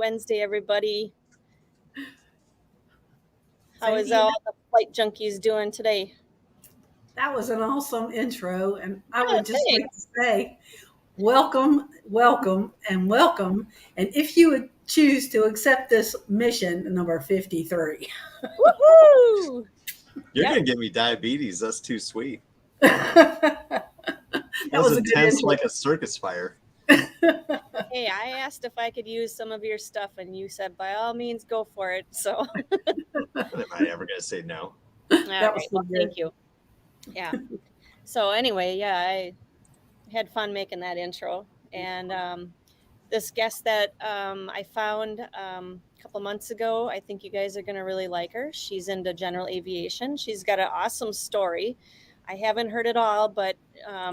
Wednesday, everybody. How is all the flight junkies doing today? That was an awesome intro, and I would just like to say, welcome, welcome, and welcome. And if you would choose to accept this mission, number 53. Woohoo! You're going to give me diabetes. That's too sweet. that was intense, like a circus fire. Hey, I asked if I could use some of your stuff, and you said, by all means, go for it. So, Am I ever going to say no? That was well, thank you. Yeah. So anyway, yeah, I had fun making that intro. And this guest that I found a couple months ago, I think you guys are going to really like her. She's into general aviation. She's got an awesome story. I haven't heard it all, but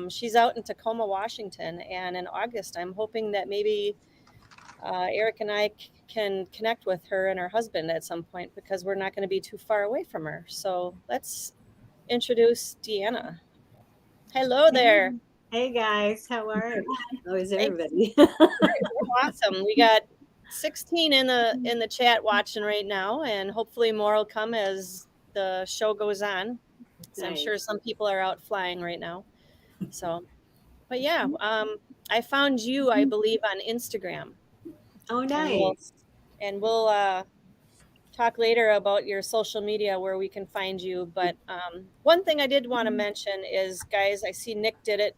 she's out in Tacoma, Washington. And in August, I'm hoping that maybe Eric and I can connect with her and her husband at some point, because we're not going to be too far away from her. So let's introduce Deanna. Hello there. Hey guys, how are you? How is everybody? Awesome. We got 16 in the chat watching right now, and hopefully more will come as the show goes on. So nice. I'm sure some people are out flying right now. So, but yeah, I found you, I believe, on Instagram. Oh, nice. And we'll talk later about your social media where we can find you. But one thing I did want to mention is, guys, I see Nick did it.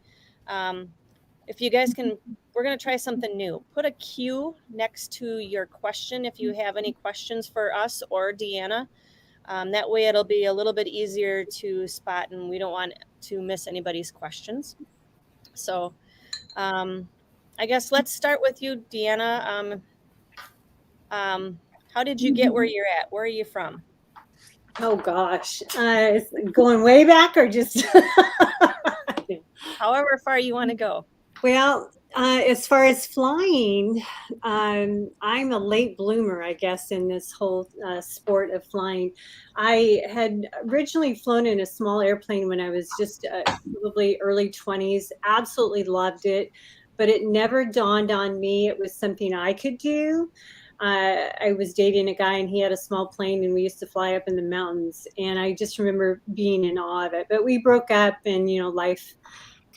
If you guys can, we're going to try something new. Put a Q next to your question if you have any questions for us or Deanna. That way it'll be a little bit easier to spot, and we don't want to miss anybody's questions. So I guess let's start with you, Deanna. How did you get where you're at? Where are you from? Oh gosh, going way back or just however far you want to go. Well, as far as flying, I'm a late bloomer, I guess, in this whole sport of flying. I had originally flown in a small airplane when I was just probably early 20s, absolutely loved it, but it never dawned on me it was something I could do. I was dating a guy and he had a small plane and we used to fly up in the mountains, and I just remember being in awe of it. But we broke up and, life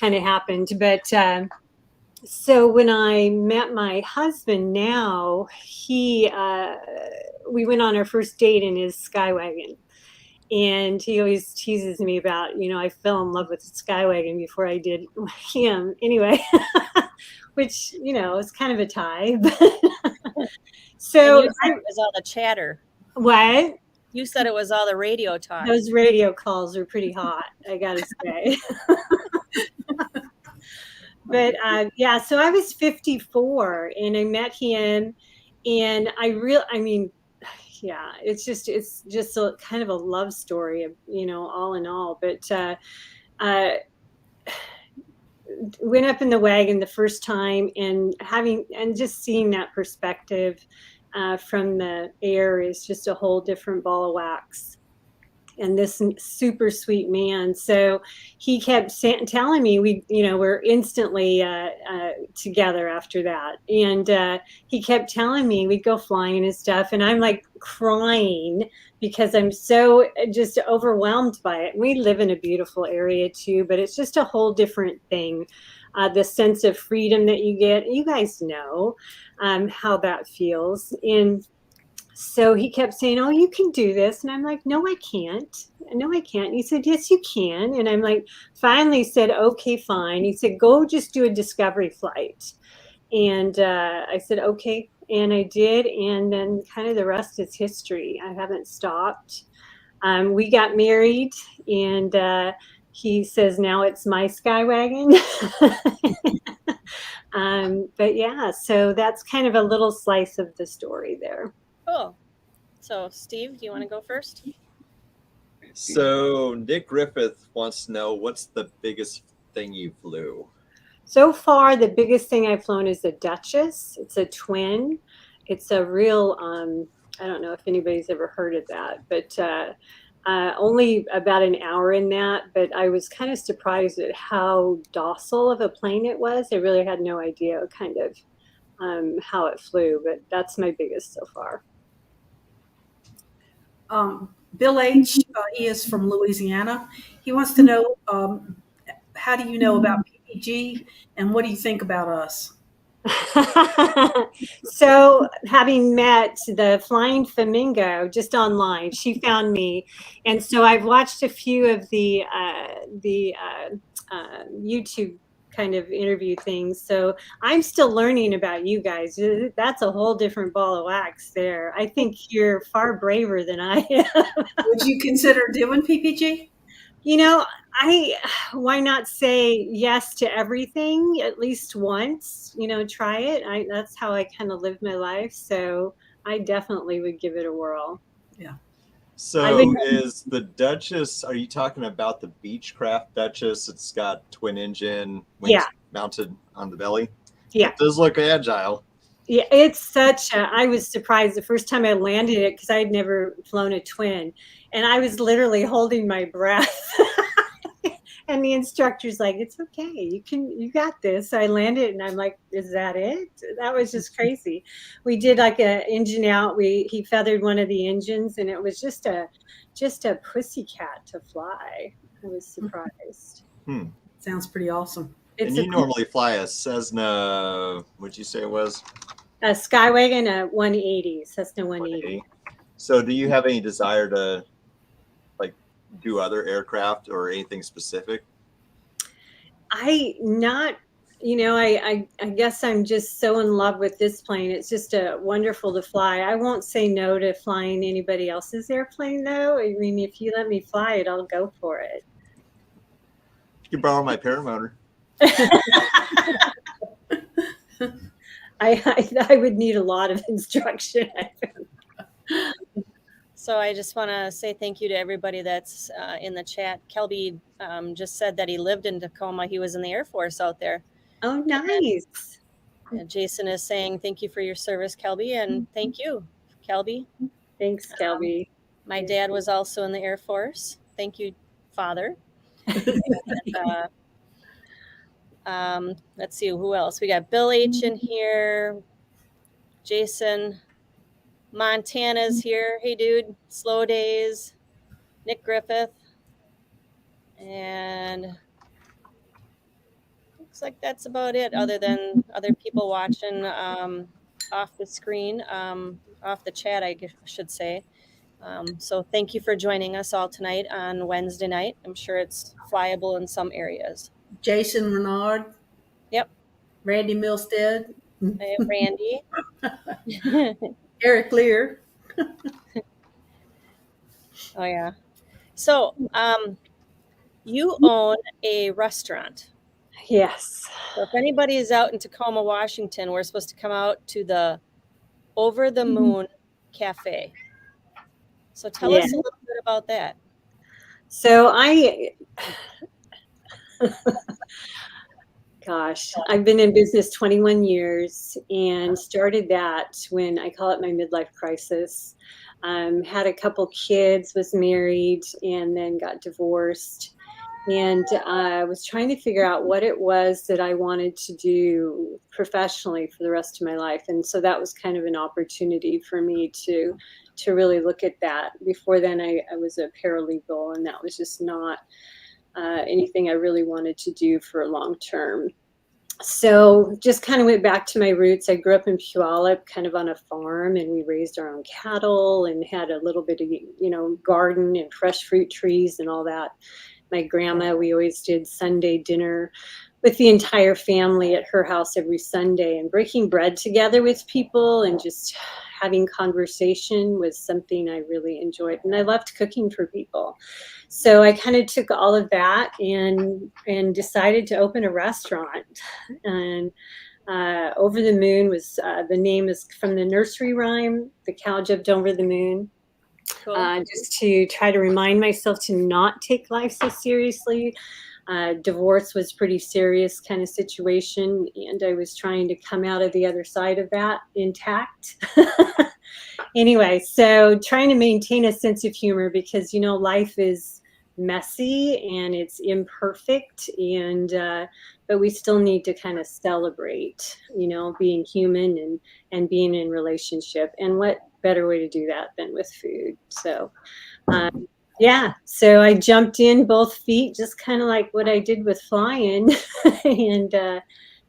kind of happened. But so when I met my husband now, we went on our first date in his Skywagon. And he always teases me about, I fell in love with the Skywagon before I did him. Anyway, which, is kind of a tie. So you said it was all the chatter. What? You said it was all the radio talk. Those radio calls are pretty hot, I gotta say. But yeah, so I was 54 and I met him, and it's just a kind of a love story, all in all. But went up in the wagon the first time, and just seeing that perspective from the air is just a whole different ball of wax. And this super sweet man, so he kept telling me we're instantly together after that. And he kept telling me we'd go flying and stuff, and I'm like crying because I'm so just overwhelmed by it. We live in a beautiful area too, but it's just a whole different thing. The sense of freedom that you get, you guys know how that feels. And so he kept saying, oh, you can do this. And I'm like, no, I can't. No, I can't. And he said, yes, you can. And I'm like, finally said, okay, fine. He said, go just do a discovery flight. And I said, okay. And I did. And then kind of the rest is history. I haven't stopped. We got married, and he says, now it's my Skywagon. But yeah, so that's kind of a little slice of the story there. Cool. So, Steve, do you want to go first? So, Nick Griffith wants to know, what's the biggest thing you flew? So far, the biggest thing I've flown is the Duchess. It's a twin. It's a real, I don't know if anybody's ever heard of that, but only about an hour in that. But I was kind of surprised at how docile of a plane it was. I really had no idea kind of how it flew, but that's my biggest so far. Bill H., he is from Louisiana. He wants to know, how do you know about PPG and what do you think about us? So having met the Flying Flamingo just online, she found me, and so I've watched a few of the YouTube kind of interview things. So I'm still learning about you guys. That's a whole different ball of wax there. I think you're far braver than I am. Would you consider doing PPG? You know, why not say yes to everything at least once, try it. That's how I kind of live my life. So I definitely would give it a whirl. Yeah. So is the Duchess, are you talking about the Beechcraft Duchess? It's got twin engine, wings mounted on the belly. Yeah. It does look agile. Yeah, I was surprised the first time I landed it because I'd never flown a twin. And I was literally holding my breath. And the instructor's like, it's okay. You got this. So I landed and I'm like, is that it? That was just crazy. We did like a engine out. He feathered one of the engines and it was just a pussycat to fly. I was surprised. Sounds pretty awesome. And you normally fly a Cessna, what'd you say it was? A Skywagon, a 180, Cessna 180. So do you have any desire to do other aircraft or anything specific? I guess I'm just so in love with this plane. It's just wonderful to fly. I won't say no to flying anybody else's airplane though. I mean, if you let me fly it, I'll go for it. You can borrow my paramotor. I would need a lot of instruction. So I just want to say thank you to everybody that's in the chat. Kelby just said that he lived in Tacoma. He was in the Air Force out there. Oh, nice. And Jason is saying thank you for your service, Kelby, and thank you, Kelby. Thanks, Kelby. My dad was also in the Air Force. Thank you, Father. And, let's see, who else? We got Bill H. in here. Jason. Montana's here. Hey, dude. Slow Days. Nick Griffith. And looks like that's about it, other than other people watching off the screen, off the chat, I should say. So thank you for joining us all tonight on Wednesday night. I'm sure it's flyable in some areas. Jason Renard. Yep. Randy Milstead. Randy. Eric Lear. Oh, yeah. So you own a restaurant. Yes. So if anybody is out in Tacoma, Washington, we're supposed to come out to the Over the Moon Cafe. So tell us a little bit about that. So I've been in business 21 years and started that when I call it my midlife crisis. Had a couple kids, was married, and then got divorced. And I was trying to figure out what it was that I wanted to do professionally for the rest of my life. And so that was kind of an opportunity for me to really look at that. Before then, I was a paralegal, and that was just not anything I really wanted to do for long term. So just kind of went back to my roots. I grew up in Puyallup, kind of on a farm, and we raised our own cattle and had a little bit of, garden and fresh fruit trees and all that. My grandma, we always did Sunday dinner with the entire family at her house every Sunday, and breaking bread together with people and just having conversation was something I really enjoyed. And I loved cooking for people. So I kind of took all of that and decided to open a restaurant. And Over the Moon was, the name is from the nursery rhyme, The Cow Jumped Over the Moon. Cool. Just to try to remind myself to not take life so seriously. Divorce was pretty serious kind of situation, and I was trying to come out of the other side of that intact. Anyway, so trying to maintain a sense of humor because, life is messy and it's imperfect, and but we still need to kind of celebrate, being human and being in relationship. And what better way to do that than with food? So yeah, so I jumped in both feet, just kind of like what I did with flying. And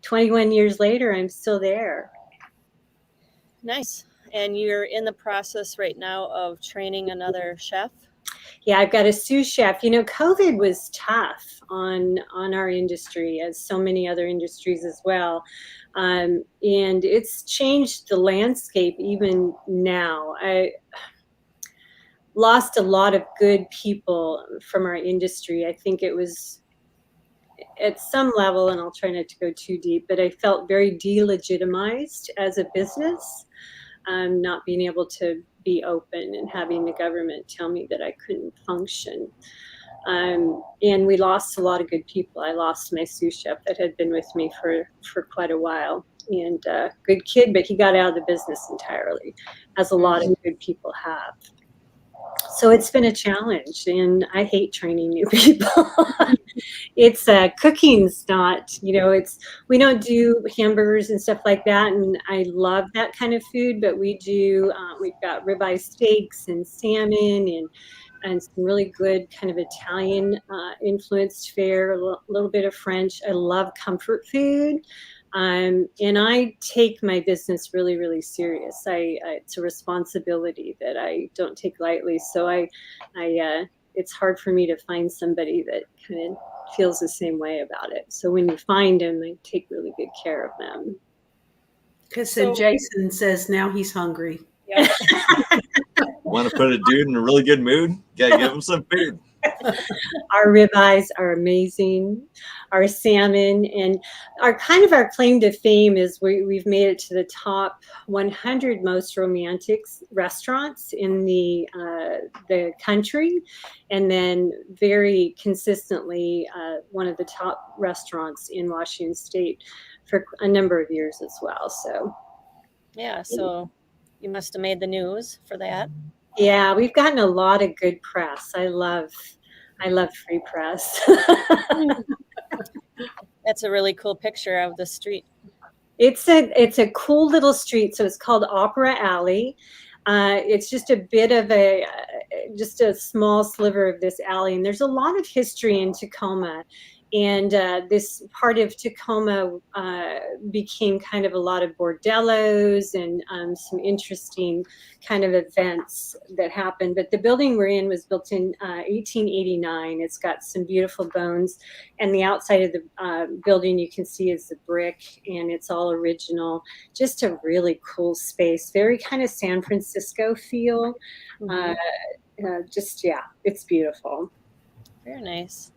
21 years later, I'm still there. Nice. And you're in the process right now of training another chef? Yeah, I've got a sous chef. COVID was tough on our industry, as so many other industries as well. And it's changed the landscape even now. I lost a lot of good people from our industry. I think it was at some level, and I'll try not to go too deep, but I felt very delegitimized as a business, not being able to be open and having the government tell me that I couldn't function. And we lost a lot of good people. I lost my sous chef that had been with me for quite a while, and good kid, but he got out of the business entirely, as a lot of good people have. So it's been a challenge, and I hate training new people. It's cooking's not, we don't do hamburgers and stuff like that, and I love that kind of food, but we've got ribeye steaks and salmon and some really good kind of Italian influenced fare, a little bit of French. I love comfort food. And I take my business really, really serious. It's a responsibility that I don't take lightly. So it's hard for me to find somebody that kind of feels the same way about it. So when you find them, I take really good care of them. Because Jason says now he's hungry. Yeah. Want to put a dude in a really good mood? Gotta give him some food. Our ribeyes are amazing, our salmon, and our claim to fame is we've made it to the top 100 most romantic restaurants in the country, and then very consistently one of the top restaurants in Washington State for a number of years as well. So yeah, so you must have made the news for that. Yeah, we've gotten a lot of good press. I love free press. That's a really cool picture of the street. It's a cool little street. So it's called Opera Alley. It's just a bit of just a small sliver of this alley. And there's a lot of history in Tacoma. And this part of Tacoma became kind of a lot of bordellos and some interesting kind of events that happened. But the building we're in was built in 1889. It's got some beautiful bones. And the outside of the building you can see is the brick, and it's all original. Just a really cool space. Very kind of San Francisco feel. It's beautiful. Very nice.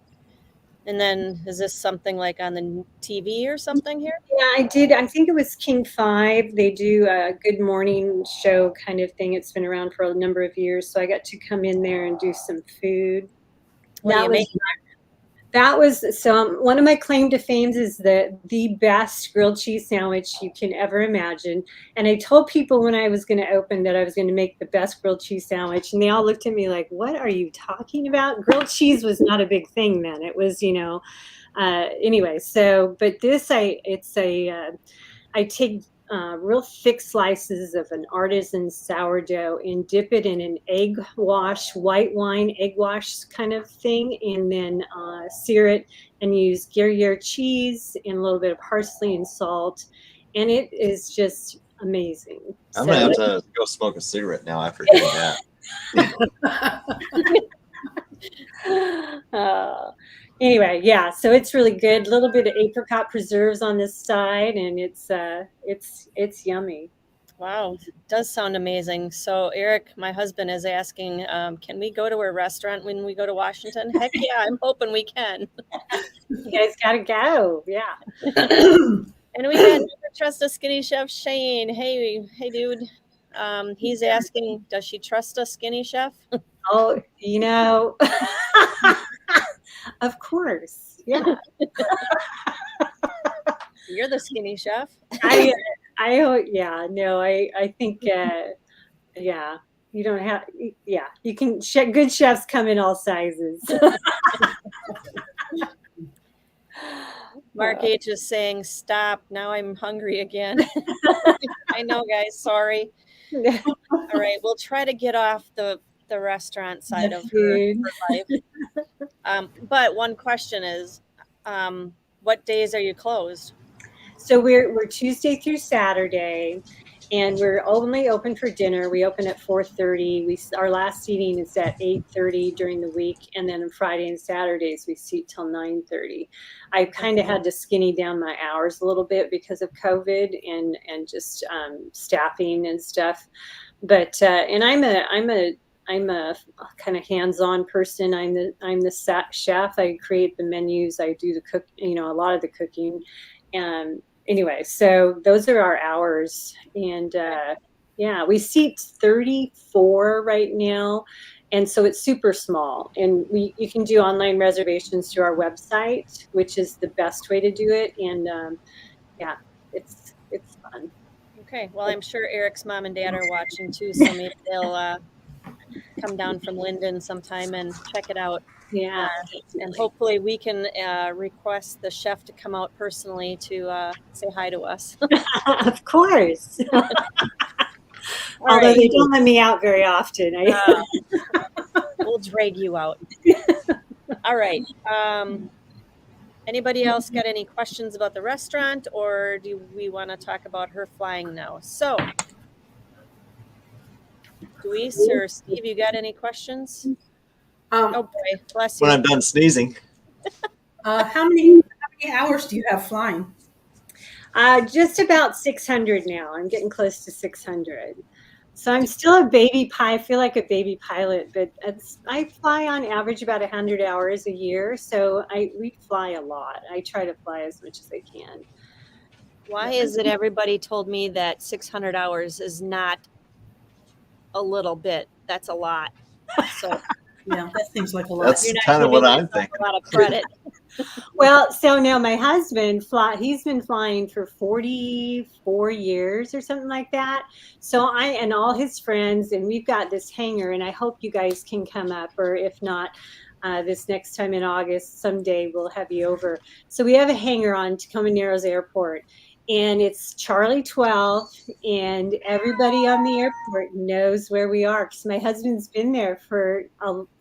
And then is this something like on the TV or something here? Yeah, I did. I think it was King 5. They do a good morning show kind of thing. It's been around for a number of years. So I got to come in there and do some food. That was one of my claim to fame is the best grilled cheese sandwich you can ever imagine. And I told people when I was going to open that I was going to make the best grilled cheese sandwich, and they all looked at me like, "What are you talking about?" Grilled cheese was not a big thing then. It was, anyway. So, but this, I take real thick slices of an artisan sourdough and dip it in an white wine egg wash kind of thing, and then sear it and use Gruyere cheese and a little bit of parsley and salt, and it is just amazing. I'm gonna have to go smoke a cigarette now after doing that. Anyway, yeah, so it's really good. A little bit of apricot preserves on this side, and it's yummy. Wow, it does sound amazing. So Eric, my husband, is asking, can we go to a restaurant when we go to Washington? Heck yeah, I'm hoping we can. You guys gotta go, yeah. And we can never trust a skinny chef, Shane. Hey, dude. He's asking, does she trust a skinny chef? Oh, of course, yeah. You're the skinny chef. I think, yeah. You don't have, yeah, you can, good chefs come in all sizes. Mark H is saying, stop. Now I'm hungry again. I know, guys. Sorry. All right. We'll try to get off the restaurant side of her life. But one question is, what days are you closed? So we're Tuesday through Saturday, and we're only open for dinner. We open at 4:30. Our last seating is at 8:30 during the week, and then on Friday and Saturdays we seat till 9:30. I kind of had to skinny down my hours a little bit because of COVID and just staffing and stuff. But and I'm a kind of hands-on person. I'm the chef. I create the menus. I do a lot of the cooking. And anyway, so those are our hours. And yeah, we seat 34 right now. And so it's super small. And you can do online reservations through our website, which is the best way to do it. And yeah, it's fun. Okay. Well, I'm sure Eric's mom and dad are watching too, so maybe they'll come down from Linden sometime and check it out. Yeah. And hopefully we can request the chef to come out personally to say hi to us. Of course. Although they don't let me out very often. We'll drag you out. All right. Anybody else got any questions about the restaurant, or do we want to talk about her flying now? So, Luis or Steve, you got any questions? Oh boy, bless you. When I'm done sneezing. How many hours do you have flying? Just about 600 now. I'm getting close to 600. So I'm still a baby pilot. I feel like a baby pilot, but I fly on average about 100 hours a year. So we fly a lot. I try to fly as much as I can. Why is it everybody told me that 600 hours is not a little bit? That's a lot. So yeah, that seems like a lot. That's kind of what I'm thinking. A lot of credit. Well, so now my husband he's been flying for 44 years or something like that. So and all his friends, and we've got this hangar, and I hope you guys can come up, or if not, this next time in August, someday we'll have you over. So we have a hangar on Tacoma and Married Airport, and it's Charlie 12, and everybody on the airport knows where we are because my husband's been there for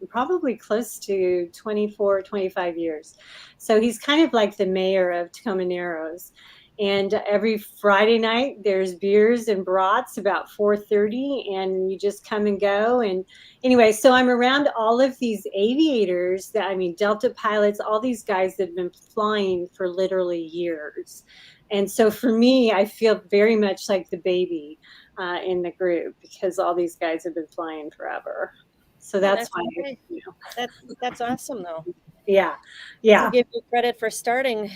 probably close to 24, 25 years. So he's kind of like the mayor of Tacoma and Married. And every Friday night there's beers and brats about 4:30, and you just come and go. And anyway, so I'm around all of these aviators Delta pilots, all these guys that have been flying for literally years. And so for me, I feel very much like the baby in the group because all these guys have been flying forever. So that's why, okay. That's awesome though. Yeah. I'll give you credit for starting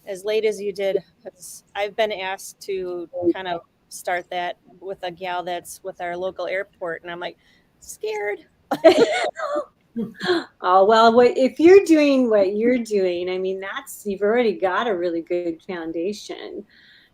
as late as you did. I've been asked to kind of start that with a gal that's with our local airport, and I'm like scared. Oh, well, if you're doing what you're doing, you've already got a really good foundation.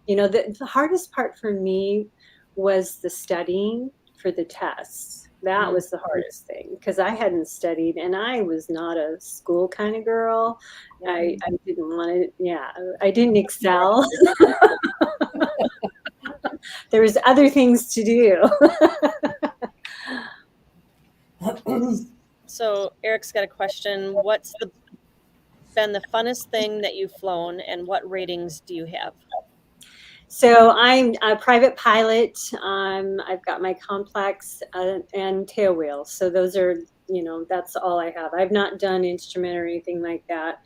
The hardest part for me was the studying for the tests. That was the hardest thing because I hadn't studied, and I was not a school kind of girl. I didn't want to, I didn't excel. There was other things to do. So Eric's got a question. What's been the funnest thing that you've flown, and what ratings do you have? So I'm a private pilot. I've got my complex and tail wheel. So those are, that's all I have. I've not done instrument or anything like that.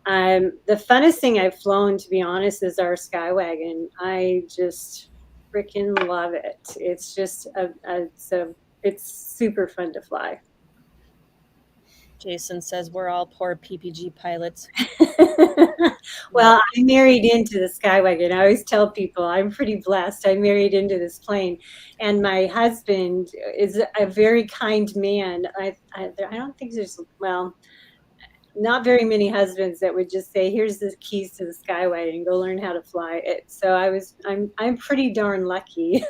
The funnest thing I've flown, to be honest, is our Skywagon. I just freaking love it. It's just it's super fun to fly. Jason says we're all poor PPG pilots. Well, I married into the Skywagon. I always tell people I'm pretty blessed. I married into this plane, and my husband is a very kind man. I don't think there's, not very many husbands that would just say, "Here's the keys to the Skywagon and go learn how to fly it." So I'm pretty darn lucky.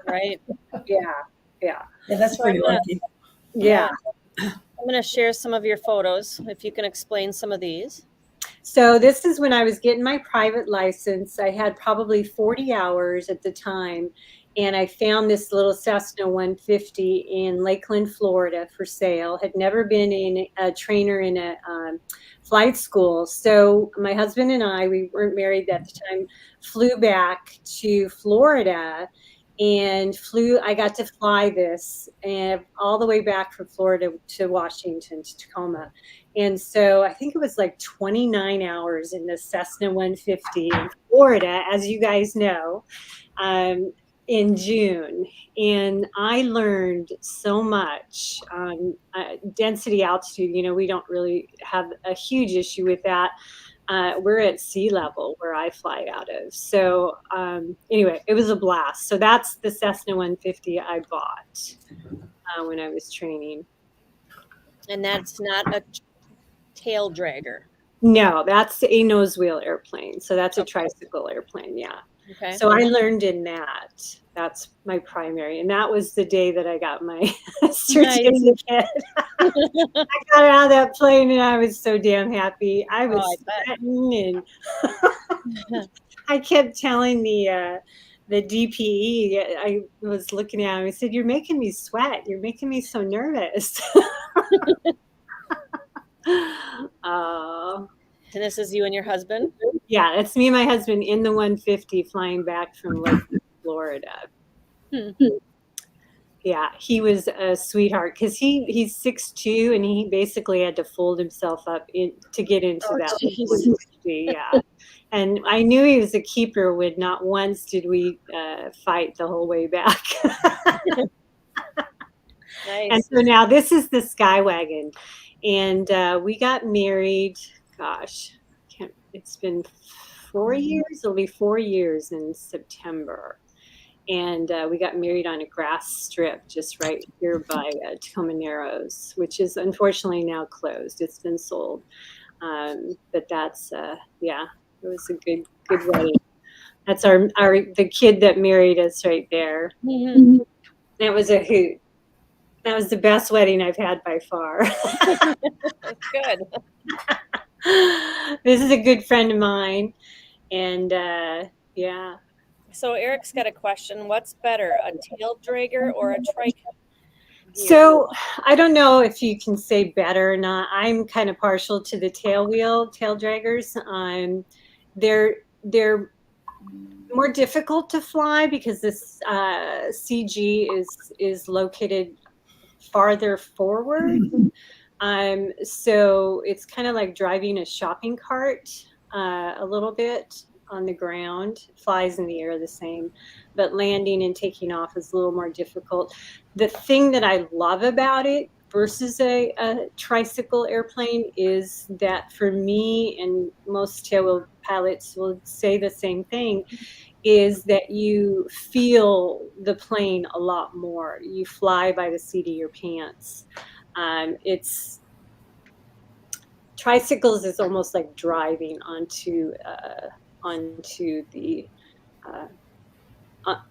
Right? Yeah. Yeah, that's So pretty lucky. Yeah. I'm going to share some of your photos if you can explain some of these. So this is when I was getting my private license. I had probably 40 hours at the time, and I found this little Cessna 150 in Lakeland, Florida for sale. Had never been in a trainer in a flight school. So my husband and I, we weren't married at the time, flew back to Florida and I got to fly this and all the way back from Florida to Washington, to Tacoma. And so I think it was like 29 hours in the Cessna 150 in Florida, as you guys know, in June. And I learned so much on density altitude. You know, we don't really have a huge issue with that. We're at sea level where I fly out of. So anyway, it was a blast. So that's the Cessna 150 I bought when I was training. And that's not a tail dragger. No, that's a nose wheel airplane. So that's a tricycle airplane. Yeah. Okay. So I learned in that. That's my primary. And that was the day that I got my certificate. I got out of that plane and I was so damn happy. I was sweating and I kept telling the DPE, I was looking at him, I said, "You're making me sweat. You're making me so nervous." And this is you and your husband? Yeah, that's me and my husband in the 150 flying back from Florida. Yeah, he was a sweetheart because he's 6'2" and he basically had to fold himself up to get into that 150. Yeah. And I knew he was a keeper when not once did we fight the whole way back. Nice. And so now this is the Sky Wagon. And we got married, gosh, it's been 4 years. It'll be 4 years in September. And we got married on a grass strip just right here by Tacoma and Married, which is unfortunately now closed. It's been sold. But that's, yeah, it was a good wedding. That's the kid that married us right there. Mm-hmm. That was a hoot. That was the best wedding I've had by far. Good. This is a good friend of mine. And yeah. So Eric's got a question. What's better, a tail dragger or a trike? So I don't know if you can say better or not. I'm kind of partial to the tail draggers. They're more difficult to fly because this CG is located farther forward. So it's kind of like driving a shopping cart a little bit on the ground. Flies in the air the same, but landing and taking off is a little more difficult. The thing that I love about it versus a tricycle airplane is that for me, and most tailwheel pilots will say the same thing, is that you feel the plane a lot more. You fly by the seat of your pants. Tricycles is almost like driving onto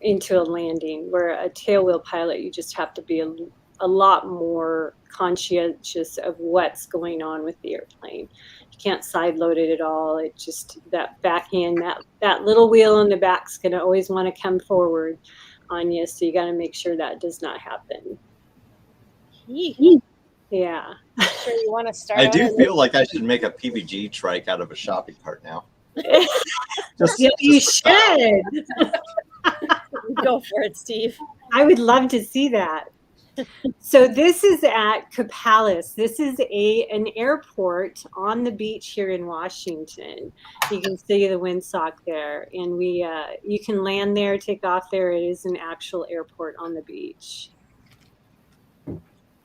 into a landing, where a tailwheel pilot, you just have to be a lot more conscientious of what's going on with the airplane. You can't side load it at all. It just, that back end, that little wheel in the back's going to always want to come forward on you. So you got to make sure that does not happen. Yeah. Sure, you want to start? I do feel like I should make a PVG trike out of a shopping cart now. You should. Go for it, Steve. I would love to see that. So this is at Copalis. This is an airport on the beach here in Washington. You can see the windsock there, and you can land there, take off there. It is an actual airport on the beach.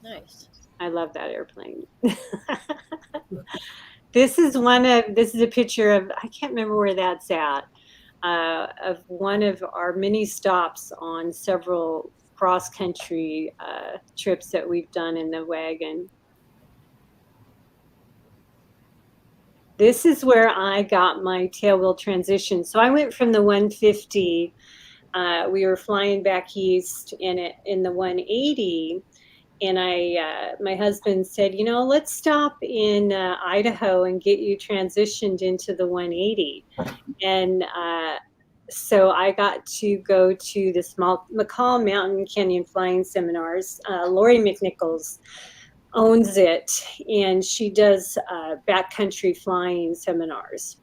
Nice. I love that airplane. This is a picture of, I can't remember where that's at, of one of our mini stops on several cross-country trips that we've done in the wagon. This is where I got my tailwheel transition. So I went from the 150 we were flying back east in the 180. And my husband said, let's stop in Idaho and get you transitioned into the 180. And so I got to go to the McCall Mountain Canyon Flying Seminars. Lori McNichols owns it, and she does backcountry flying seminars.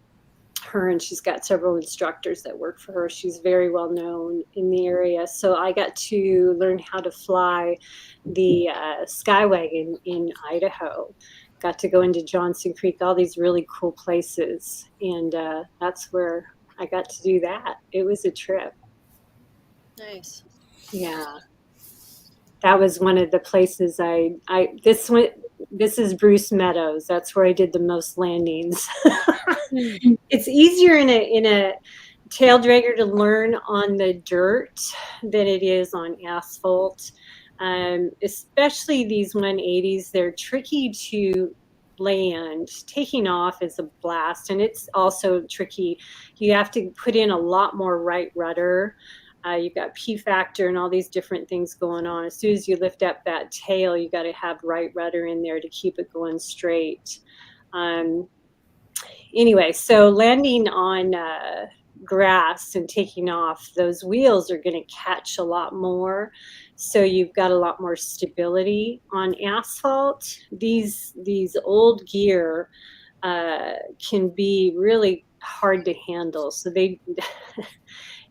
And she's got several instructors that work for her. She's very well known in the area. So I got to learn how to fly the Sky Wagon in Idaho. Got to go into Johnson Creek, all these really cool places. And that's where I got to do that. It was a trip. Nice. Yeah. That was one of the places this is Bruce Meadows. That's where I did the most landings. It's easier in a tail dragger to learn on the dirt than it is on asphalt. Especially these 180s, they're tricky to land. Taking off is a blast, and it's also tricky. You have to put in a lot more right rudder. You've got P factor and all these different things going on. As soon as you lift up that tail, you got to have right rudder in there to keep it going straight. Anyway, so landing on grass and taking off, those wheels are going to catch a lot more. So you've got a lot more stability on asphalt. These old gear can be really hard to handle. So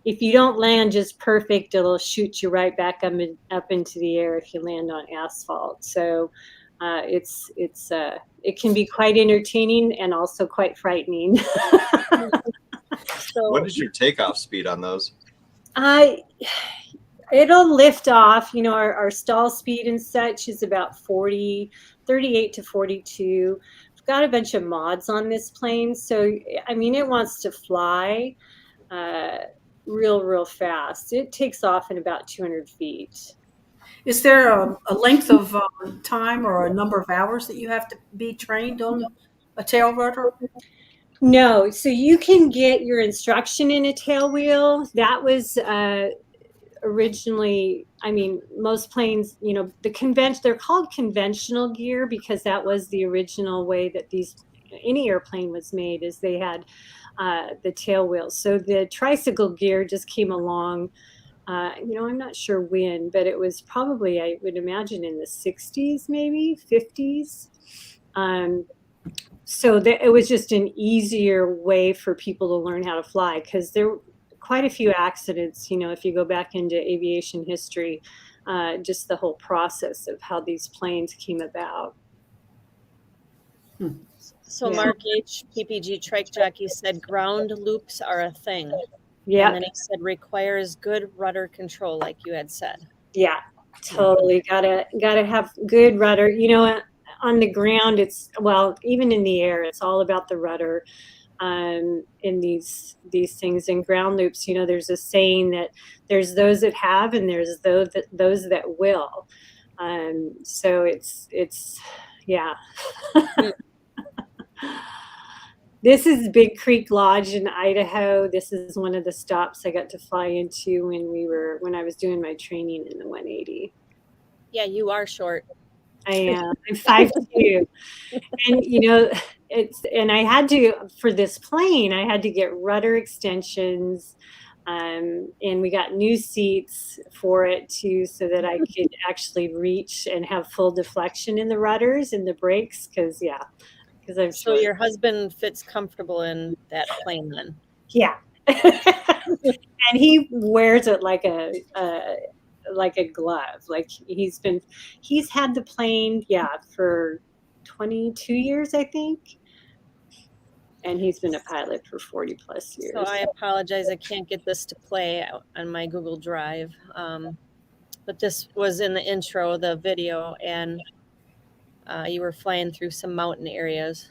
if you don't land just perfect, it'll shoot you right back up into the air if you land on asphalt. So it can be quite entertaining and also quite frightening. So, what is your takeoff speed on those? It'll lift off. Our stall speed and such is about 38 to 42. We've got a bunch of mods on this plane, so it wants to fly real fast. It takes off in about 200 feet. Is there a length of time or a number of hours that you have to be trained on a tail rudder? No, so you can get your instruction in a tail wheel. That was originally, most planes, they're called conventional gear because that was the original way that any airplane was made, is they had the tail wheels. So the tricycle gear just came along. I'm not sure when, but it was probably, I would imagine, in the 60s, maybe 50s. So it was just an easier way for people to learn how to fly, because there were quite a few accidents, if you go back into aviation history, just the whole process of how these planes came about. So Yeah. Mark H., PPG Trike Jockey, said ground loops are a thing. Yeah. And then he said requires good rudder control, like you had said. Yeah, totally. Gotta have good rudder. On the ground, even in the air, it's all about the rudder. In these things in ground loops, there's a saying that there's those that have and there's those that will. So it's yeah. This is Big Creek Lodge in Idaho. This is one of the stops I got to fly into when I was doing my training in the 180. Yeah, you are short. I am. I'm 5'2". And I had to, for this plane, I had to get rudder extensions, and we got new seats for it too, so that I could actually reach and have full deflection in the rudders and the brakes. Because I'm So short. your husband fits comfortable in that plane then? Yeah. And he wears it like a glove. Like he's had the plane, for 22 years, I think. And he's been a pilot for 40 plus years. So I apologize, I can't get this to play on my Google Drive. But this was in the intro, the video, and you were flying through some mountain areas.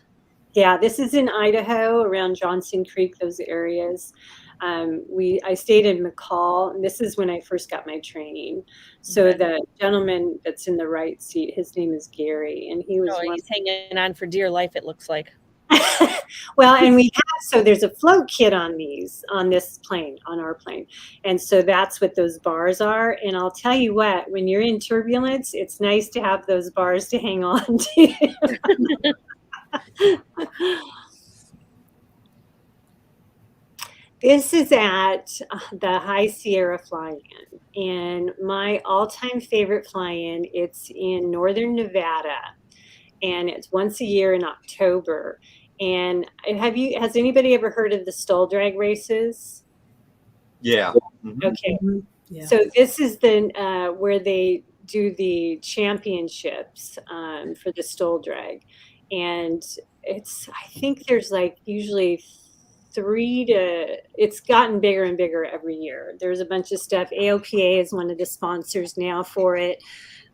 Yeah, this is in Idaho, around Johnson Creek, those areas. I stayed in McCall, and this is when I first got my training. So Okay. the gentleman that's in the right seat, his name is Gary, and he was He's hanging on for dear life, it looks like. Well, and we have, so there's a float kit on this plane, on our plane. And so that's what those bars are. And I'll tell you what, when you're in turbulence, it's nice to have those bars to hang on to. This is at the High Sierra Fly-In, and my all-time favorite fly-in, it's in northern Nevada, and it's once a year in October. And has anybody ever heard of the stall drag races? Yeah. Okay. Yeah. So this is the where they do the championships for the stall drag, and I think there's like usually it's gotten bigger and bigger every year. There's a bunch of stuff. AOPA is one of the sponsors now for it.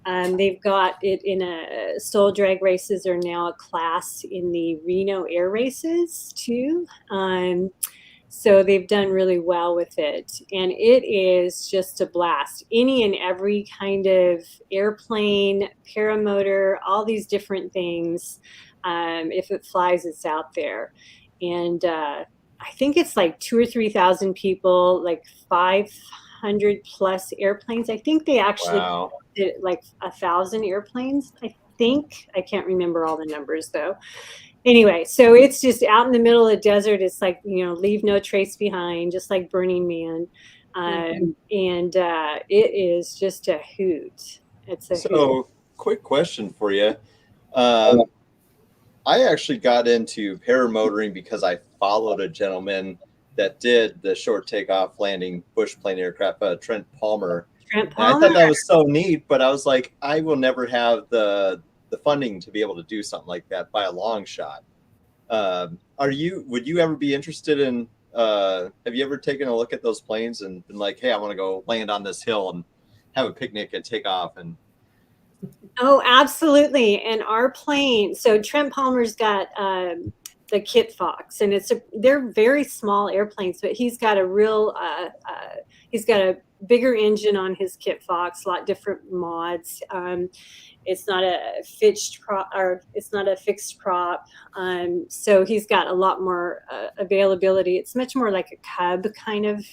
They've got it in stall drag races are now a class in the Reno air races too. So they've done really well with it, and it is just a blast. Any and every kind of airplane, paramotor, all these different things. If it flies, it's out there. And I think it's like 2,000 or 3,000 people, like 500 plus airplanes. I think they actually did like 1,000 airplanes. I can't remember all the numbers though. Anyway, so it's just out in the middle of the desert. It's like, leave no trace behind, just like Burning Man. And it is just a hoot. It's a hoot. So, quick question for you. I actually got into paramotoring because I followed a gentleman that did the short takeoff landing bush plane aircraft, Trent Palmer. Trent Palmer. And I thought that was so neat, but I was like, I will never have the funding to be able to do something like that by a long shot. Would you ever be interested in, have you ever taken a look at those planes and been like, hey, I want to go land on this hill and have a picnic and take off? And oh, absolutely. And our plane, so Trent Palmer's got the Kit Fox, and they're very small airplanes, but he's got he's got a bigger engine on his Kit Fox, a lot different mods. It's not a fixed prop, so he's got a lot more availability. It's much more like a Cub kind of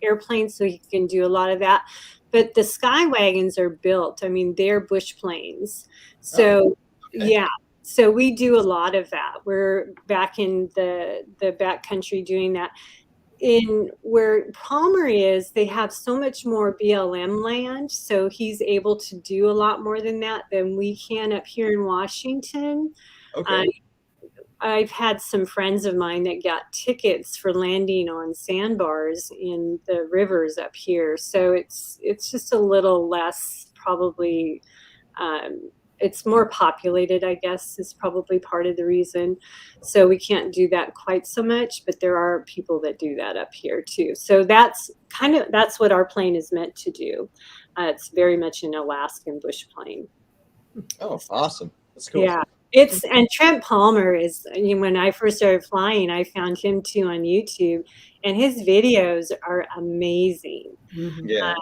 airplane, so he can do a lot of that. But the Sky Wagons are built. I mean, they're bush planes. So yeah, so we do a lot of that. We're back in the backcountry doing that. In where Palmer is, they have so much more BLM land, so he's able to do a lot more than that than we can up here in Washington. okay. I've had some friends of mine that got tickets for landing on sandbars in the rivers up here, so it's just a little less probably. It's more populated, I guess, is probably part of the reason. So we can't do that quite so much, but there are people that do that up here too. So that's what our plane is meant to do. It's very much an Alaskan bush plane. Oh, awesome. That's cool. Yeah. And Trent Palmer is, when I first started flying, I found him too on YouTube, and his videos are amazing. Yeah.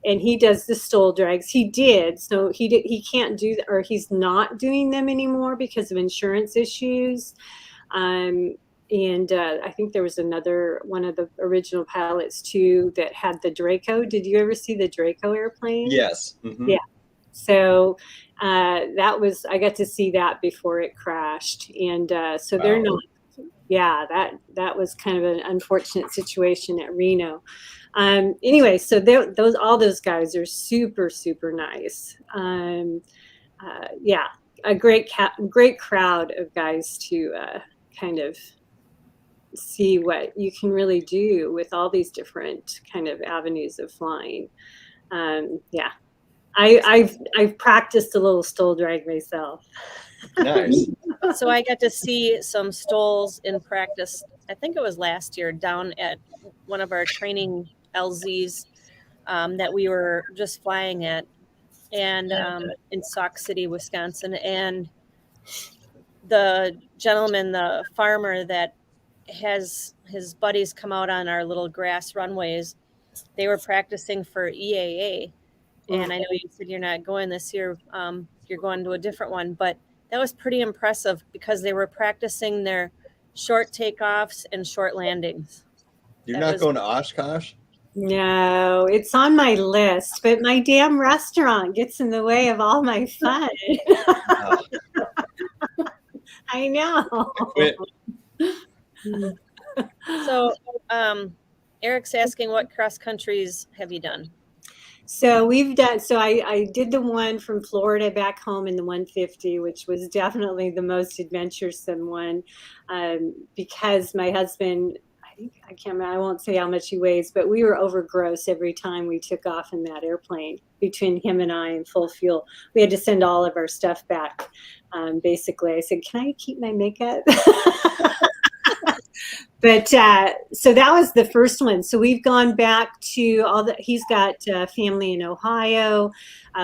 And he does the stall drags. He did. So he can't do, or he's not doing them anymore because of insurance issues. And I think there was one of the original pilots too that had the Draco. Did you ever see the Draco airplane? Yes. Mm-hmm. Yeah. So I got to see that before it crashed. And so they're not, that was kind of an unfortunate situation at Reno. Anyway, so all those guys are super, super nice. A great crowd of guys to kind of see what you can really do with all these different kind of avenues of flying. I've practiced a little stall drag myself. Nice. So I got to see some stalls in practice. I think it was last year down at one of our training LZs that we were just flying at, and in Sauk City, Wisconsin. And the gentleman, the farmer that has his buddies come out on our little grass runways, they were practicing for EAA. And I know you said you're not going this year, you're going to a different one, but that was pretty impressive because they were practicing their short takeoffs and short landings. You're That not was- going to Oshkosh? No, it's on my list, but my damn restaurant gets in the way of all my fun. Oh, I know. quit. So, Eric's asking, what cross countries have you done? So I did the one from Florida back home in the 150, which was definitely the most adventuresome one, because my husband, I can't remember, I won't say how much he weighs, but we were over gross every time we took off in that airplane. Between him and I in full fuel, we had to send all of our stuff back. Basically, I said, "Can I keep my makeup?" But so that was the first one. So we've gone back to he's got family in Ohio.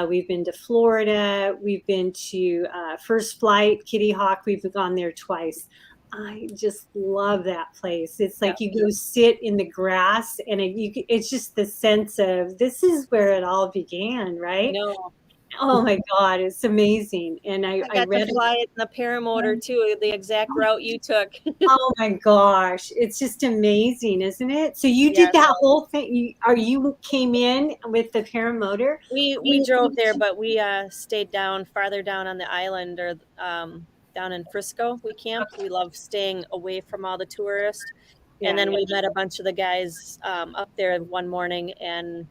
We've been to Florida. We've been to First Flight, Kitty Hawk. We've gone there twice. I just love that place. It's like you go sit in the grass, and it's just the sense of this is where it all began, right? No, Oh my God, it's amazing. And I got to fly it in the paramotor too, the exact route you took. Oh my gosh, it's just amazing, isn't it? So you did that whole thing. You came in with the paramotor? We drove there, but we stayed farther down on the island, or down in Frisco. We camped. We love staying away from all the tourists. And then we met a bunch of the guys up there one morning, and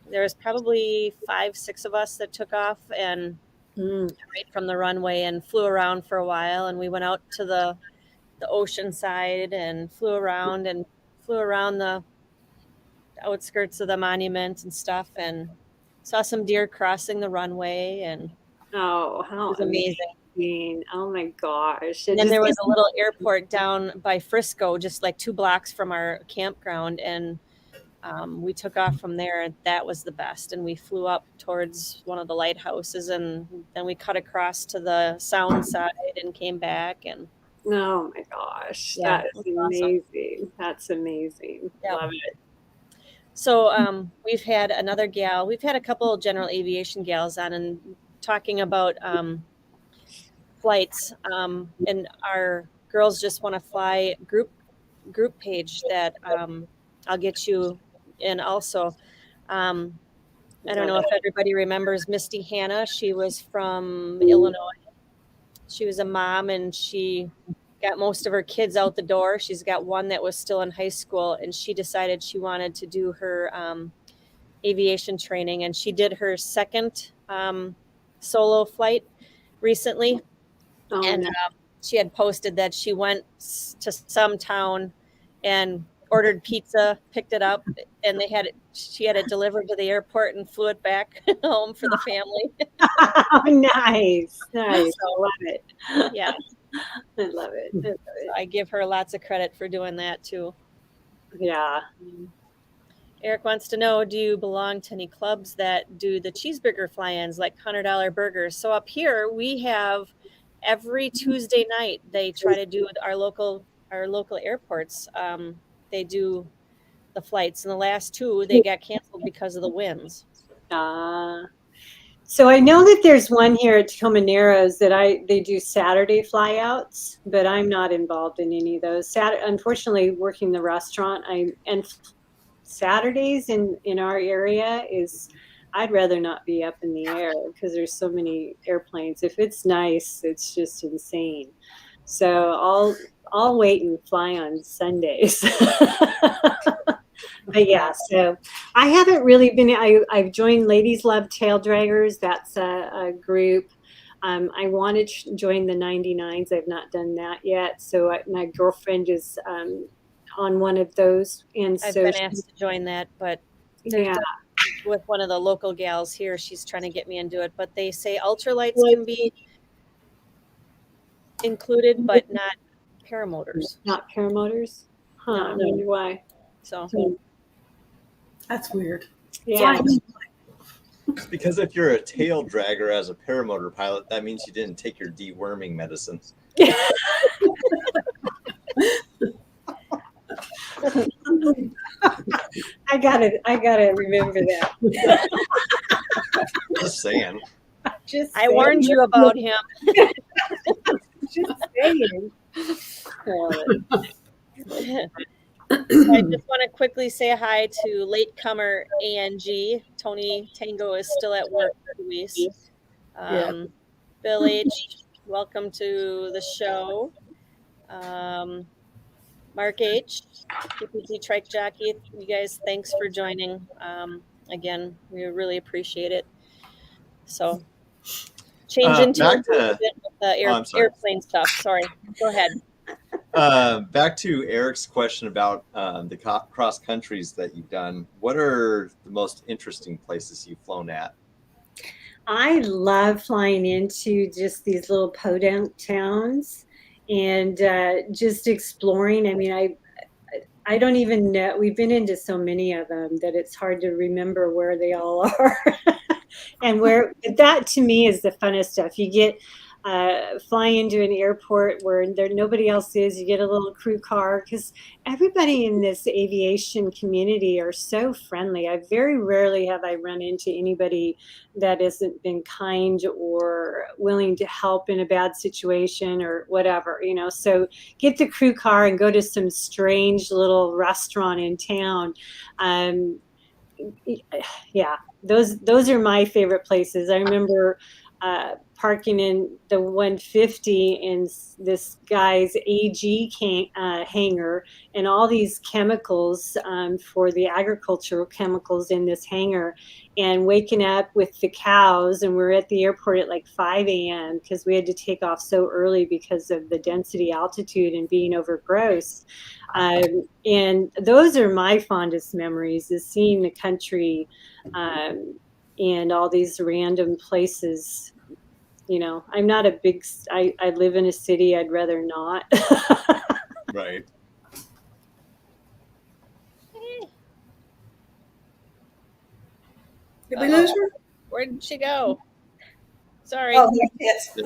there was probably 5-6 of us that took off and right from the runway and flew around for a while. And we went out to the ocean side and flew around the outskirts of the monument and stuff, and saw some deer crossing the runway. And oh, how amazing. Oh my gosh. And then there was a little airport down by Frisco, just like 2 blocks from our campground, and we took off from there, and that was the best. And we flew up towards one of the lighthouses, and then we cut across to the sound side and came back. And oh my gosh, Yeah, that's it was amazing. awesome. That's amazing. Yeah. Love it. So we've had another gal. We've had a couple of general aviation gals on and talking about flights. And our girls just want to fly group page that I'll get you in also. I don't know if everybody remembers Misty Hanna. She was from Illinois. She was a mom, and she got most of her kids out the door. She's got one that was still in high school, and she decided she wanted to do her aviation training, and she did her second solo flight recently. And she had posted that she went to some town and ordered pizza, picked it up, and she had it delivered to the airport and flew it back home for the family. Nice. I love it. Yeah. I love it. So I give her lots of credit for doing that too. Yeah. Eric wants to know, do you belong to any clubs that do the cheeseburger fly-ins, like $100 burgers? So up here we have every Tuesday night they try to do our local airports. They do the flights, and the last 2 they got canceled because of the winds. So I know that there's one here at Tacoma and Married that they do Saturday flyouts, but I'm not involved in any of those. Unfortunately, working the restaurant, and Saturdays in our area I'd rather not be up in the air because there's so many airplanes. If it's nice, it's just insane. So I'll wait and fly on Sundays. But yeah, so I haven't really been. I've joined Ladies Love Tail Draggers. That's a group. I want to join the 99s. I've not done that yet. So my girlfriend is on one of those, and I've so been asked to join that, but with one of the local gals here, she's trying to get me into it. But they say ultralights can be included, but not paramotors. Not paramotors? Huh, I wonder why. So That's weird. Yeah. It's because if you're a tail dragger as a paramotor pilot, that means you didn't take your deworming medicine. I gotta remember that. Just saying. Just I warned you about him. I just want to quickly say hi to latecomer ANG. Tony Tango is still at work, Luis. Bill H., welcome to the show. Mark H., PPT Trike Jockey, you guys, thanks for joining. Again, we really appreciate it. So, change into a bit with the airplane stuff. Sorry, go ahead. Back to Eric's question about the cross countries that you've done. What are the most interesting places you've flown at? I love flying into just these little podunk towns and just exploring. I mean, I don't even know. We've been into so many of them that it's hard to remember where they all are. And that to me is the funnest stuff. You get flying into an airport where nobody else is. You get a little crew car because everybody in this aviation community are so friendly. I very rarely have I run into anybody that hasn't been kind or willing to help in a bad situation or whatever, So get the crew car and go to some strange little restaurant in town. Yeah, those are my favorite places. I remember parking in the 150 in this guy's AG hangar, and all these chemicals for the agricultural chemicals in this hangar, and waking up with the cows. And we're at the airport at like 5 a.m. because we had to take off so early because of the density altitude and being over gross. And those are my fondest memories, is seeing the country and all these random places. I'm not a big, I live in a city, I'd rather not. Right. Did we lose her? Where did she go? Sorry. Oh, yes.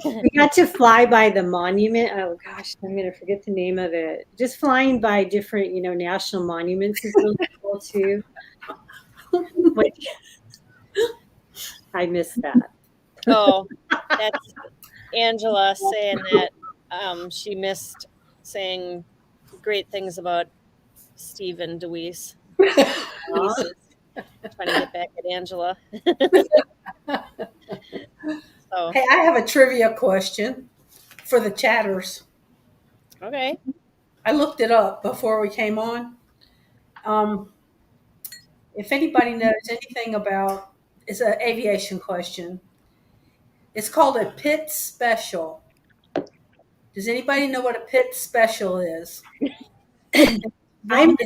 We got to fly by the monument. Oh gosh, I'm going to forget the name of it. Just flying by different, national monuments is really cool too. I missed that. Oh, that's Angela saying that she missed saying great things about Stephen DeWeese. Trying to get back at Angela. So. Hey, I have a trivia question for the chatters. Okay. I looked it up before we came on. If anybody knows anything about, it's an aviation question. It's called a pit special. Does anybody know what a pit special is? I'm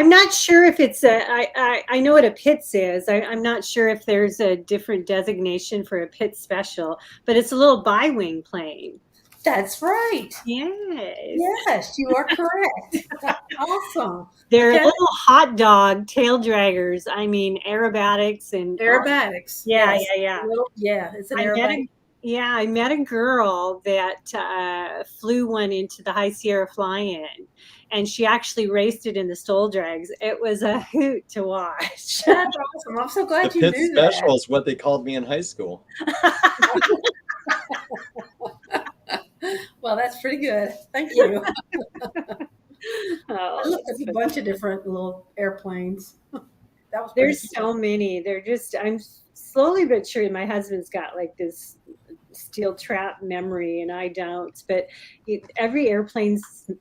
not sure if it's I know what a PITS is. I'm not sure if there's a different designation for a PIT special, but it's a little bi-wing plane. That's right. Yes, you are correct. Awesome. They're little hot dog tail draggers. I mean, aerobatics and aerobatics. Yeah. It's an aerobatic. I met a girl that flew one into the High Sierra Fly-In, and she actually raced it in the stole drags. It was a hoot to watch. That's awesome. I'm so glad you knew that. The pit special is what they called me in high school. Well, that's pretty good. Thank you. I looked at a bunch of different little airplanes. There's so many. I'm slowly but surely, my husband's got like this steel trap memory and I don't, but every airplane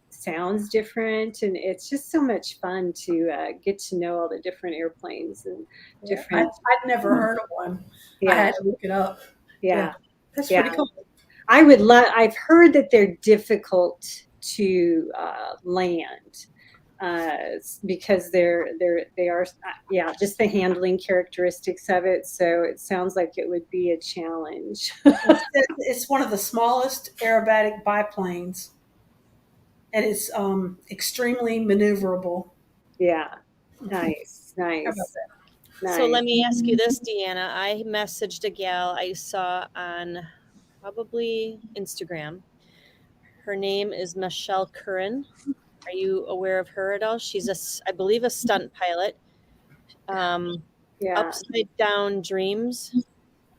sounds different, and it's just so much fun to get to know all the different airplanes and different. I'd never heard of one. I had to look it up. That's pretty cool. I've heard that they're difficult to land because they are just the handling characteristics of it. So it sounds like it would be a challenge. It's one of the smallest aerobatic biplanes, and it's extremely maneuverable. Yeah, nice. How about that? So let me ask you this, Deanna. I messaged a gal I saw on probably Instagram. Her name is Michelle Curran. Are you aware of her at all? She's I believe a stunt pilot. Upside Down Dreams.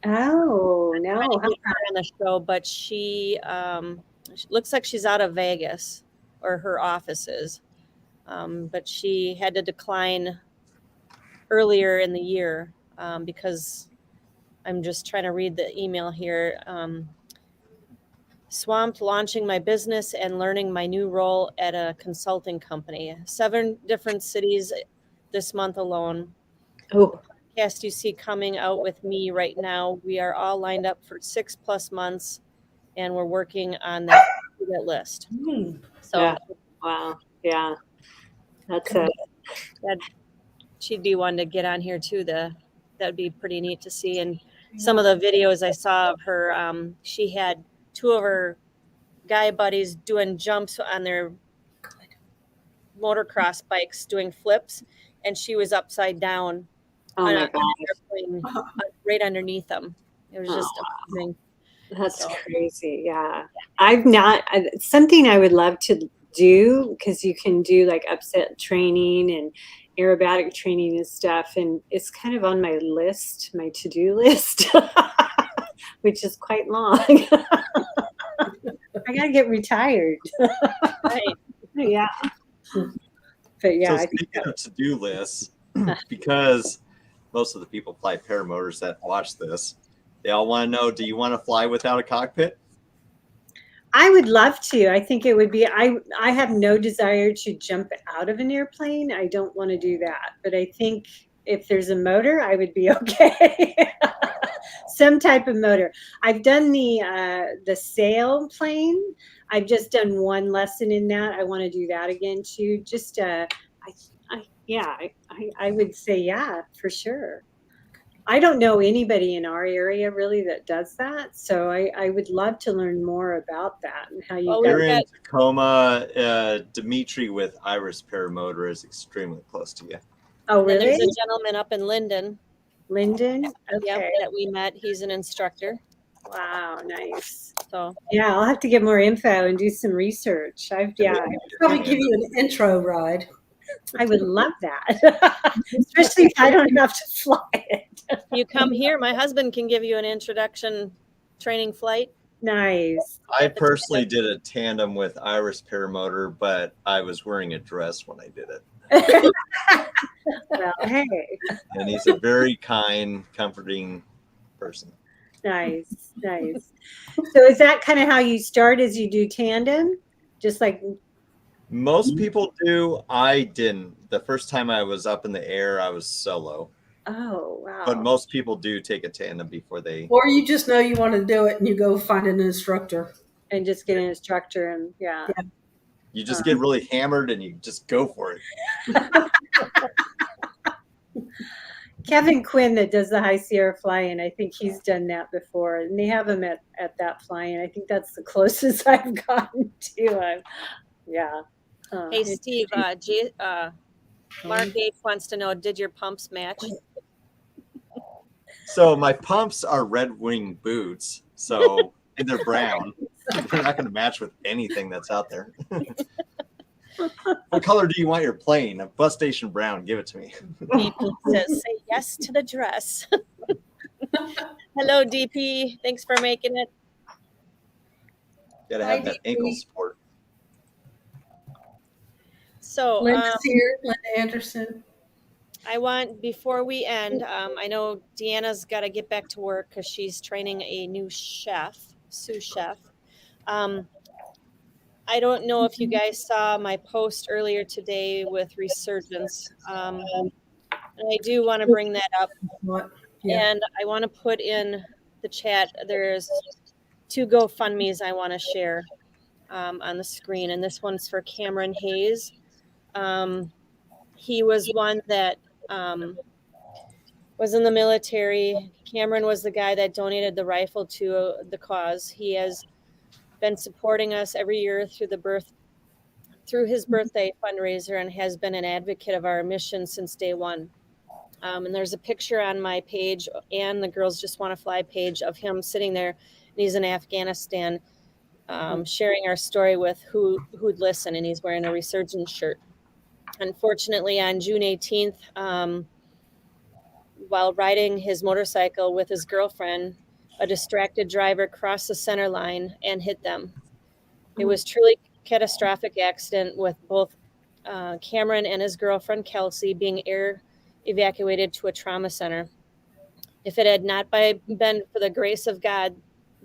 Oh, no. Trying to get her on the show, but she looks like she's out of Vegas, or her office is. But she had to decline earlier in the year because I'm just trying to read the email here. Swamped launching my business and learning my new role at a consulting company. 7 different cities this month alone. Oh, Podcast you see coming out with me right now. We are all lined up for 6+ months, and we're working on that list. So yeah. Wow. Yeah. That's it. She'd be one to get on here too. That'd be pretty neat to see. And some of the videos I saw of her, she had 2 of her guy buddies doing jumps on their motocross bikes, doing flips, and she was upside down Oh on my an airplane right underneath them. It was just amazing. That's crazy. Yeah. Something I would love to do, because you can do like upset training and aerobatic training and stuff. And it's kind of on my list, my to-do list, which is quite long. I got to get retired. Right. Yeah. But yeah. So speaking of to-do lists, because most of the people fly paramotors that watch this, they all want to know, do you want to fly without a cockpit? I would love to. I think it would be, I have no desire to jump out of an airplane. I don't want to do that. But I think if there's a motor, I would be okay. Some type of motor. I've done the sail plane. I've just done one lesson in that. I want to do that again too. Just I would say yeah, for sure. I don't know anybody in our area really that does that, so I would love to learn more about that and how you. Well, You're in Tacoma. Dimitri with Iris Paramotor is extremely close to you. Oh, and then really? there's a gentleman up in Linden. Linden? Okay. Yep, that we met. He's an instructor. Wow, nice. So Yeah, I'll have to get more info and do some research. Probably give you an intro ride. I would love that, especially if I don't have to fly it. You come here, my husband can give you an introduction training flight. Nice. I personally did a tandem with Iris Paramotor, but I was wearing a dress when I did it. Well, hey. And he's a very kind, comforting person. Nice, nice. So is that kind of how you start, as you do tandem? Just like most people do. I didn't. The first time I was up in the air, I was solo. Oh, wow. But most people do take a tandem before they. Or you just know you want to do it and you go find an instructor. And just get an instructor and yeah. You just get really hammered and you just go for it. Kevin Quinn, that does the High Sierra fly-in, I think he's done that before, and they have him at that fly-in. I think that's the closest I've gotten to. Yeah. Hey, Steve, Mark H wants to know, did your pumps match? So my pumps are Red Wing boots, so and they're brown. They're not going to match with anything that's out there. What color do you want your plane? A bus station brown. Give it to me. DP says, say yes to the dress. Hello, DP. Thanks for making it. Gotta have that ankle support. So, Linda's here, Linda Anderson. I want, before we end, I know Deanna's got to get back to work because she's training a new chef, sous chef. I don't know if you guys saw my post earlier today with Resurgence. And I do want to bring that up. Yeah. And I want to put in the chat, there's 2 GoFundMes I want to share on the screen. And this one's for Cameron Hayes. He was one that was in the military. Cameron was the guy that donated the rifle to the cause. He has been supporting us every year through his birthday fundraiser, and has been an advocate of our mission since day one. And there's a picture on my page and the Girls Just Want to Fly page of him sitting there, and he's in Afghanistan, sharing our story with who'd listen, and he's wearing a Resurgence shirt. Unfortunately, on June 18th, while riding his motorcycle with his girlfriend, a distracted driver crossed the center line and hit them. It was truly a catastrophic accident, with both Cameron and his girlfriend Kelsey being air evacuated to a trauma center. If it had not been for the grace of God,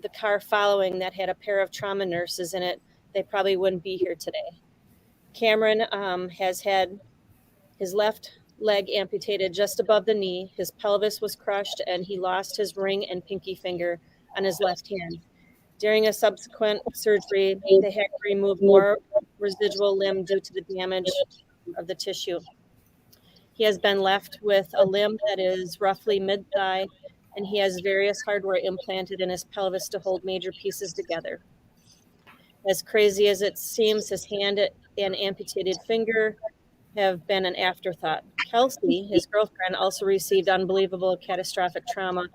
the car following that had a pair of trauma nurses in it, they probably wouldn't be here today. Cameron has had his left leg amputated just above the knee. His pelvis was crushed, and he lost his ring and pinky finger on his left hand. During a subsequent surgery, they had to remove more residual limb due to the damage of the tissue. He has been left with a limb that is roughly mid-thigh, and he has various hardware implanted in his pelvis to hold major pieces together. As crazy as it seems, his hand and amputated finger have been an afterthought. Kelsey, his girlfriend, also received unbelievable catastrophic trauma.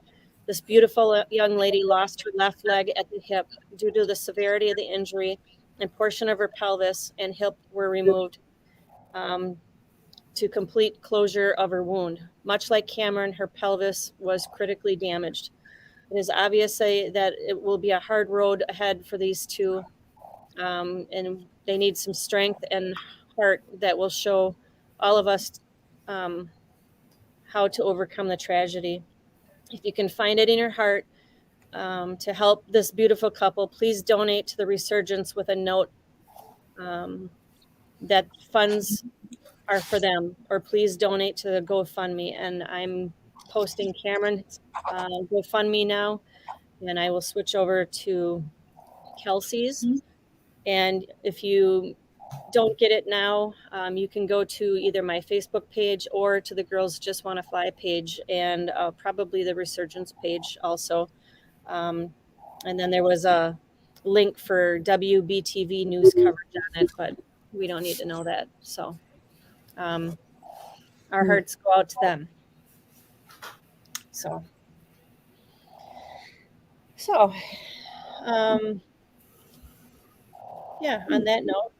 This beautiful young lady lost her left leg at the hip due to the severity of the injury, and portion of her pelvis and hip were removed to complete closure of her wound. Much like Cameron, her pelvis was critically damaged. It is obvious that it will be a hard road ahead for these two, and they need some strength and heart that will show all of us how to overcome the tragedy. If you can find it in your heart to help this beautiful couple, please donate to the Resurgence with a note that funds are for them, or please donate to the GoFundMe. And I'm posting Cameron's GoFundMe now, and I will switch over to Kelsey's. And if you don't get it now, you can go to either my Facebook page or to the Girls Just Want to Fly page, and probably the Resurgence page also. And then there was a link for WBTV news coverage on it, but we don't need to know that. So our hearts go out to them. So yeah, on that note.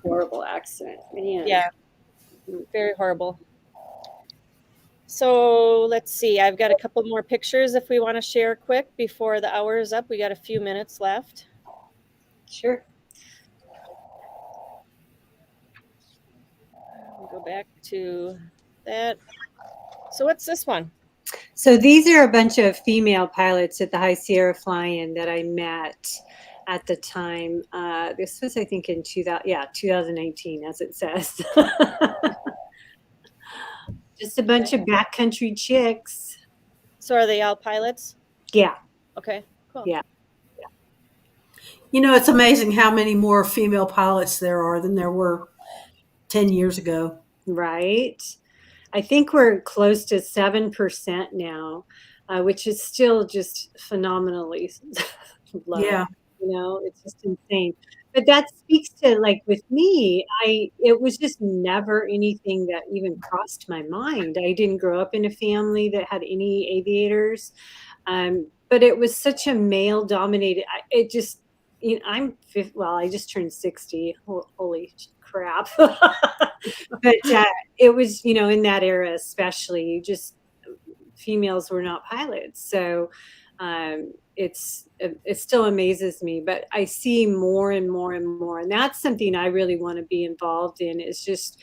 Horrible accident. Man. Yeah, very horrible. So let's see. I've got a couple more pictures if we want to share quick before the hour is up. We got a few minutes left. Sure. We'll go back to that. So what's this one? So these are a bunch of female pilots at the High Sierra Fly-In that I met at the time. This was, I think, in 2019, as it says. Just a bunch of backcountry chicks. So are they all pilots? Yeah. Okay, cool. Yeah. You know, it's amazing how many more female pilots there are than there were 10 years ago. Right. I think we're close to 7% now, which is still just phenomenally low. Yeah. You know, it's just insane. But that speaks to, like, with me, it was just never anything that even crossed my mind. I didn't grow up in a family that had any aviators, but it was such a male dominated. It just, you know, I just turned 60. Holy crap. But it was, you know, in that era especially, females were not pilots. So it still amazes me, but I see more and more and more. And that's something I really want to be involved in, is just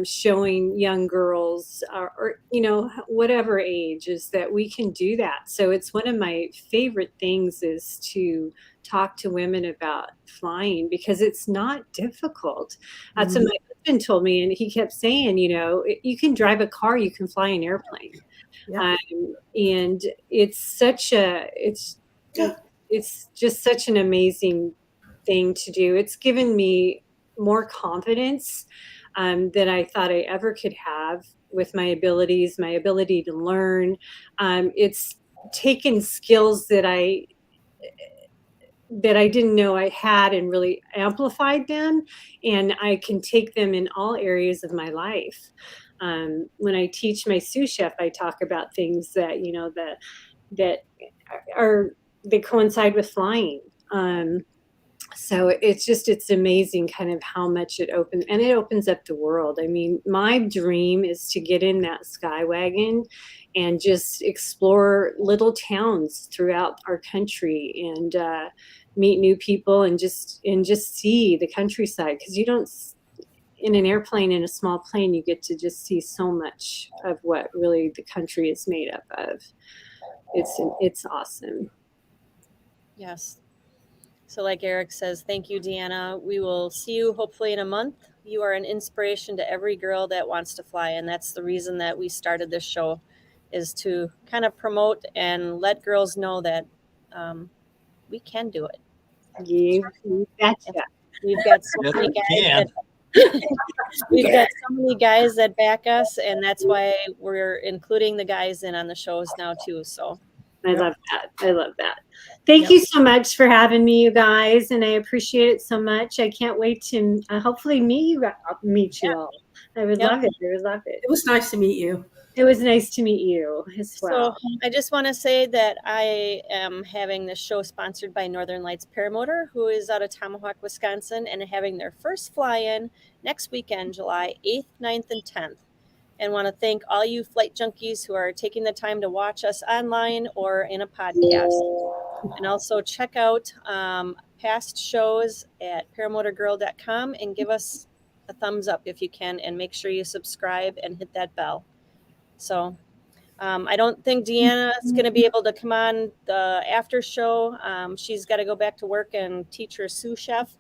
showing young girls or, you know, whatever age, is that we can do that. So it's one of my favorite things, is to talk to women about flying, because it's not difficult. That's what my husband told me. And he kept saying, you know, you can drive a car, you can fly an airplane. Yeah. And it's just such an amazing thing to do. It's given me more confidence than I thought I ever could have with my abilities, my ability to learn. It's taken skills that I didn't know I had, and really amplified them. And I can take them in all areas of my life. When I teach my sous chef, I talk about things that, you know, they coincide with flying. So it's amazing kind of how much it opens up the world. I mean, my dream is to get in that sky wagon and just explore little towns throughout our country and meet new people and just see the countryside, because you don't in an airplane, in a small plane, you get to just see so much of what really the country is made up of. It's awesome. Yes. So like Eric says, thank you, Deanna. We will see you hopefully in a month. You are an inspiration to every girl that wants to fly. And that's the reason that we started this show, is to kind of promote and let girls know that we can do it. You betcha. We've got so many guys we've got so many guys that back us, and that's why we're including the guys in on the shows now too. So I love that. Thank you so much for having me, you guys, and I appreciate it so much. I can't wait to hopefully meet you all. I would love it. I would love it. It was nice to meet you. It was nice to meet you as well. So I just want to say that I am having this show sponsored by Northern Lights Paramotor, who is out of Tomahawk, Wisconsin, and having their first fly-in next weekend, July 8th, 9th, and 10th. And want to thank all you flight junkies who are taking the time to watch us online or in a podcast. And also check out past shows at paramotorgirl.com and give us a thumbs up if you can, and make sure you subscribe and hit that bell. So I don't think Deanna is going to be able to come on the after show. She's got to go back to work and teach her sous chef.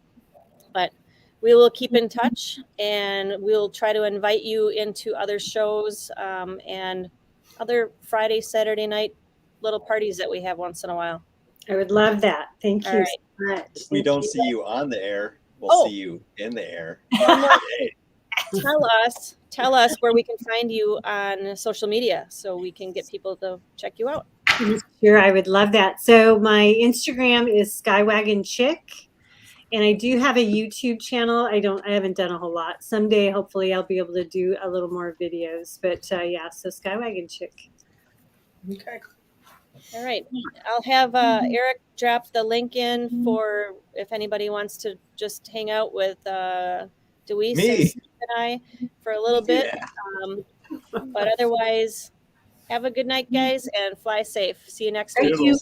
But we will keep in touch, and we'll try to invite you into other shows and other Friday, Saturday night little parties that we have once in a while. I would love that. Thank you so much. If we don't see you on the air, we'll see you in the air. Tell us where we can find you on social media so we can get people to check you out. Sure, I would love that. So my Instagram is Skywagon Chick, and I do have a YouTube channel. I haven't done a whole lot. Someday, hopefully, I'll be able to do a little more videos. But yeah, so Skywagon Chick. Okay. All right. I'll have Eric drop the link in for if anybody wants to just hang out with Deweese and Steve and I for a little bit. But otherwise, have a good night, guys, and fly safe. See you next week. Thank you.